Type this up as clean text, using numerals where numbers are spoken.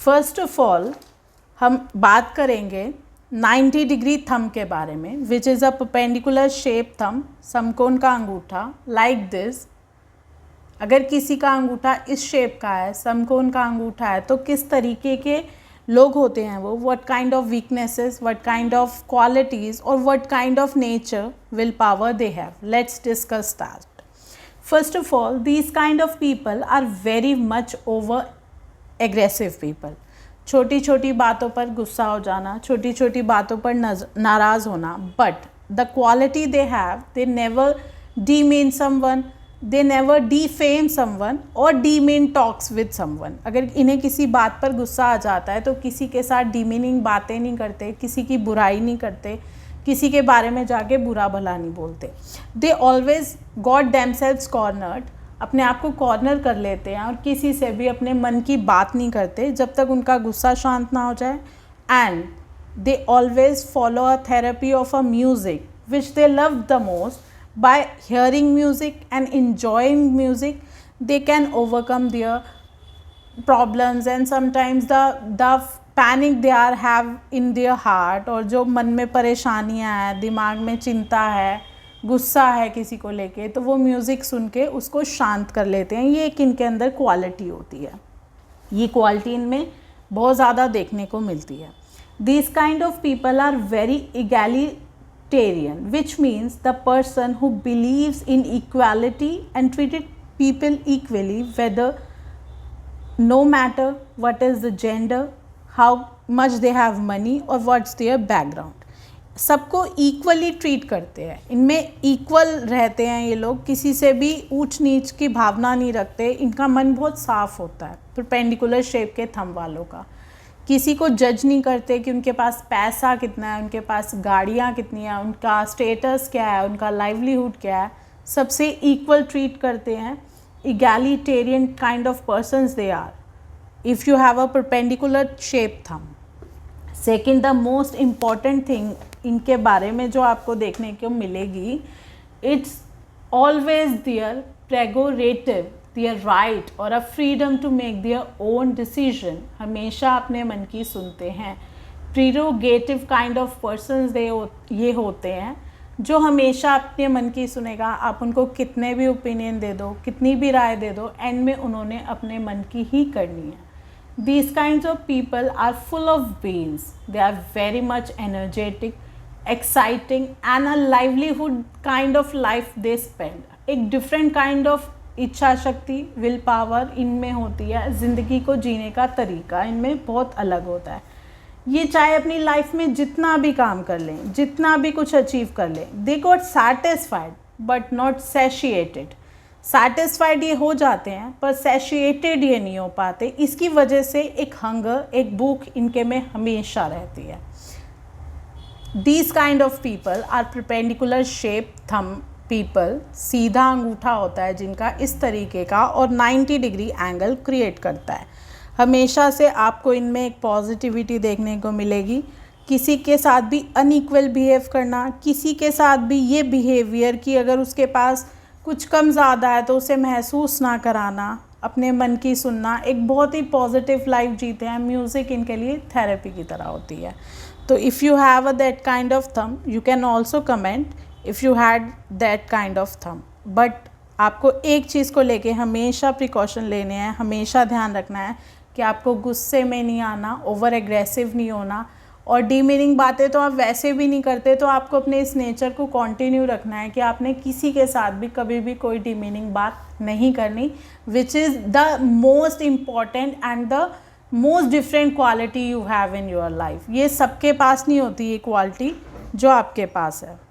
First of all हम बात करेंगे 90 डिग्री थंब के बारे में, which is a perpendicular shape thumb, समकोण का अंगूठा लाइक दिस। अगर किसी का अंगूठा इस शेप का है, समकोण का अंगूठा है, तो किस तरीके के लोग होते हैं वो, what kind of weaknesses, what kind of qualities और what kind of nature, will power they have. Let's discuss that. First of all, these kind of people are very much over aggressive people. छोटी छोटी बातों पर गुस्सा हो जाना, छोटी छोटी बातों पर नाराज़ होना, but the quality they have, they never demean someone, they never defame someone or demean talks with someone। अगर इन्हें किसी बात पर गुस्सा आ जाता है तो किसी के साथ demeaning बातें नहीं करते, किसी की बुराई नहीं करते, किसी के बारे में जाके बुरा भला नहीं बोलते। They always got themselves cornered, अपने आप को कॉर्नर कर लेते हैं और किसी से भी अपने मन की बात नहीं करते जब तक उनका गुस्सा शांत ना हो जाए। And they always follow a therapy of a music which they love the most. By hearing music and enjoying music, they can overcome their problems and sometimes the panic they are have in their heart, और जो मन में परेशानियां हैं, दिमाग में चिंता है, गुस्सा है किसी को लेके, तो वो म्यूज़िक सुन के उसको शांत कर लेते हैं। ये एक इनके अंदर क्वालिटी होती है, ये क्वालिटी इनमें बहुत ज़्यादा देखने को मिलती है। These kind of people are very egalitarian, which means the person who believes in equality and treated people equally, whether no matter what is the gender, how much they have money or what's their background, सबको equally treat करते हैं। इनमें equal रहते हैं ये लोग, किसी से भी ऊंच नीच की भावना नहीं रखते। इनका मन बहुत साफ होता है, परपेंडिकुलर शेप के थंब वालों का। किसी को जज नहीं करते कि उनके पास पैसा कितना है, उनके पास गाड़ियाँ कितनी हैं, उनका स्टेटस क्या है, उनका लाइवलीहुड क्या है, सबसे इक्वल ट्रीट करते हैं। Egalitarian kind of persons they are if you have a perpendicular shape thumb. Second, the most important thing इनके बारे में जो आपको देखने को मिलेगी, it's always their prerogative, their right or a freedom to make their own decision। हमेशा अपने मन की सुनते हैं। प्रीरोगेटिव काइंड ऑफ पर्सनस ये होते हैं जो हमेशा अपने मन की सुनेगा। आप उनको कितने भी ओपिनियन दे दो, कितनी भी राय दे दो, एंड में उन्होंने अपने मन की ही करनी है। These kinds of people are full of beans, they are very much energetic, exciting and a livelihood kind of life they spend। एक different kind of इच्छा शक्ति, विल पावर इनमें होती है। ज़िंदगी को जीने का तरीका इनमें बहुत अलग होता है। ये चाहे अपनी लाइफ में जितना भी काम कर लें, जितना भी कुछ अचीव कर लें, they got satisfied but not satiated. Satisfied ये हो जाते हैं पर सैशिएटेड ये नहीं हो पाते। इसकी वजह से एक हंगर, एक भूख इनके में हमेशा रहती है। These kind of people are perpendicular shape thumb people. सीधा अंगूठा होता है जिनका इस तरीके का, और 90 डिग्री एंगल क्रिएट करता है। हमेशा से आपको इनमें एक पॉजिटिविटी देखने को मिलेगी। किसी के साथ भी अनइक्वल बिहेव करना, किसी के साथ भी ये बिहेवियर कि अगर उसके पास कुछ कम ज़्यादा है तो उसे महसूस ना कराना, अपने मन की सुनना, एक बहुत ही पॉजिटिव लाइफ जीते हैं। म्यूज़िक इनके लिए थेरेपी की तरह होती है। तो if you have a that kind of thumb, you can also comment if you had that kind of thumb. But आपको एक चीज़ को लेके हमेशा प्रिकॉशन लेने हैं, हमेशा ध्यान रखना है कि आपको गुस्से में नहीं आना, ओवर एग्रेसिव नहीं होना, और डीमीनिंग बातें तो आप वैसे भी नहीं करते, तो आपको अपने इस नेचर को कंटिन्यू रखना है कि आपने किसी के साथ भी कभी भी कोई डीमीनिंग बात नहीं करनी, which is the most important and the most different quality you have in your life. ये सबके पास नहीं होती ये क्वालिटी जो आपके पास है।